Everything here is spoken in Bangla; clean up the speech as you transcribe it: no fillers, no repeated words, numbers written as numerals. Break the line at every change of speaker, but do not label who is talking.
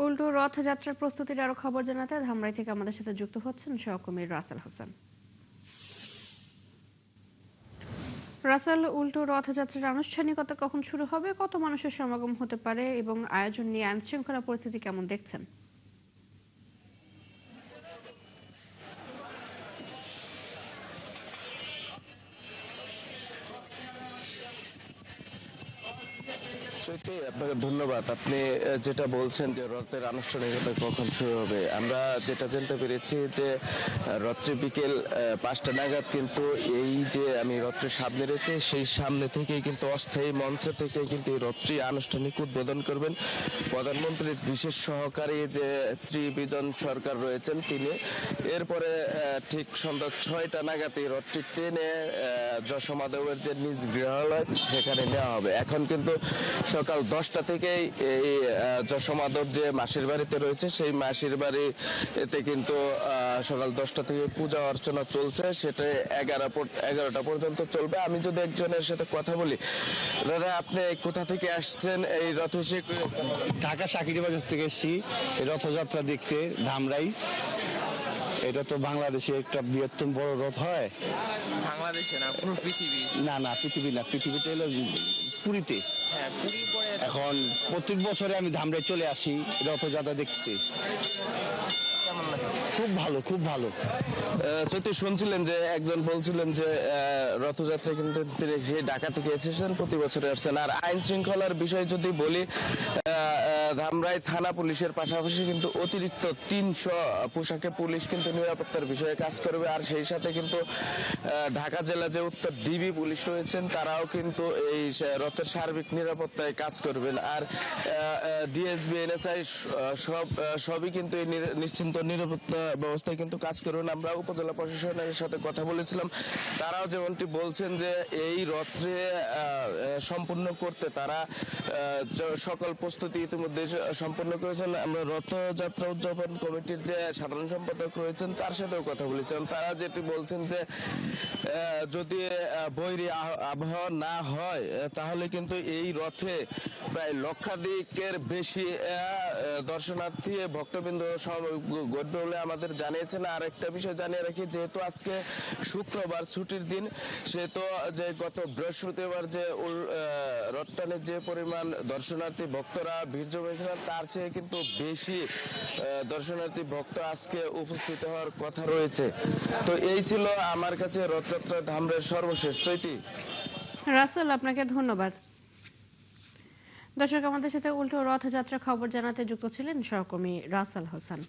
উল্টো রথযাত্রার প্রস্তুতির আরো খবর জানাতে ধামরাই থেকে আমাদের সাথে যুক্ত হচ্ছেন সহকর্মী রাসেল হোসেন। রাসেল, উল্টো রথযাত্রার আনুষ্ঠানিকতা কখন শুরু হবে, কত মানুষের সমাগম হতে পারে এবং আয়োজন নিয়ে আইন শৃঙ্খলা পরিস্থিতি কেমন দেখছেন?
চৈতি, আপনাকে ধন্যবাদ। আপনি যেটা বলছেন যে রথের আনুষ্ঠানিকতা কখন শুরু হবে, আমরা যেটা জানতে পেরেছি যে রথটি বিকেল 5টা নাগাদ কিন্তু এই যে আমি রথটির সামনে রয়েছে সেই সামনে থেকেই কিন্তু অস্থায়ী মঞ্চ থেকে কিন্তু এই রথটি আনুষ্ঠানিক উদ্বোধন করবেন প্রধানমন্ত্রীর বিশেষ সহকারী যে শ্রী বিজন সরকার রয়েছেন তিনি। এরপরে ঠিক সন্ধ্যা 6টা নাগাদ এই রথটি টেনে যশোমাদেবের যে নিজ গৃহালয় সেখানে নেওয়া হবে। এখন কিন্তু সকাল 10টা থেকেই এই যশোমাধব যে মাসির বাড়িতে রয়েছে সেই মাসির বাড়িতে কিন্তু সকাল 10টা থেকে পূজা অর্চনা চলছে, সেটা 11টা পর্যন্ত চলবে। আমি যদি একজনের সাথে কথা বলি, দাদা আপনি কোথা থেকে আসছেন এই রথ?
ঢাকা শাকিরি বাজার থেকে এসেছি এই রথযাত্রা দেখতে ধামরাই। এটা তো বাংলাদেশে একটা বৃহত্তম বড় রথ হয়।
বাংলাদেশে না, পুরো পৃথিবী।
না পৃথিবী না, পৃথিবীতে হলো পুরীতে।
হ্যাঁ, পুরীর পরে
এখন প্রত্যেক বছরে আমি ধামরাই চলে আসি রথযাত্রা দেখতে।
কেমন লাগে?
খুব ভালো, খুব ভালো।
যদি শুনছিলেন যে একজন বলছিলেন যে রথযাত্রা কিন্তু তিনি যে ঢাকা থেকে এসেছেন, প্রতি বছরে আসছেন। আর আইন শৃঙ্খলার বিষয় যদি বলি, ধামরাই থানা পুলিশের পাশাপাশি কিন্তু অতিরিক্ত 300 পোশাকে পুলিশ কিন্তু নিরাপত্তার বিষয়ে কাজ করবে। আর সেই সাথে কিন্তু ঢাকা জেলা যে উত্তর ডিবি পুলিশ রয়েছেন তারাও কিন্তু এই রথের সার্বিক নিরাপত্তায় কাজ করবেন। আর ডিএসবি এনএসআই সবই কিন্তু এই নিশ্চিন্ত নিরাপত্তা ব্যবস্থায় কিন্তু কাজ করবেন। আমরা উপজেলা প্রশাসনের সাথে কথা বলেছিলাম, তারাও যেমনটি বলছেন যে এই রথে সম্পূর্ণ করতে তারা সকল প্রস্তুতি ইতিমধ্যে সম্পন্ন করেছেন। আমরা রথযাত্রা উদযাপন কমিটির যে সাধারণ সম্পাদক রয়েছেন তার সাথেও কথা বলেছিলাম। তারা যেটি বলছেন যে যদি বৈরী আবহাওয়া না হয় তাহলে কিন্তু এই রথে প্রায় লক্ষাধিকের বেশি দর্শনার্থী ভক্তবৃন্দ ঘটবে বলে আমাদের জানিয়েছেন। আর একটা বিষয় জানিয়ে রাখি, যেহেতু আজকে শুক্রবার ছুটির দিন, সেহেতু যে গত বৃহস্পতিবার যে রথটানের যে পরিমাণ দর্শনার্থী ভক্তরা ভিড় জমিয়েছিলেন তার চেয়ে কিন্তু বেশি দর্শনার্থী ভক্ত আজকে উপস্থিত হওয়ার কথা রয়েছে। তো এই ছিল আমার কাছে রথযাত্রা ধামরাইয়ের সর্বশেষ। চৈতি।
রাসেল, আপনাকে ধন্যবাদ। দর্শক, আমাদের সাথে উল্টো রথযাত্রার খবর জানাতে যুক্ত ছিলেন সহকর্মী রাসেল হোসেন।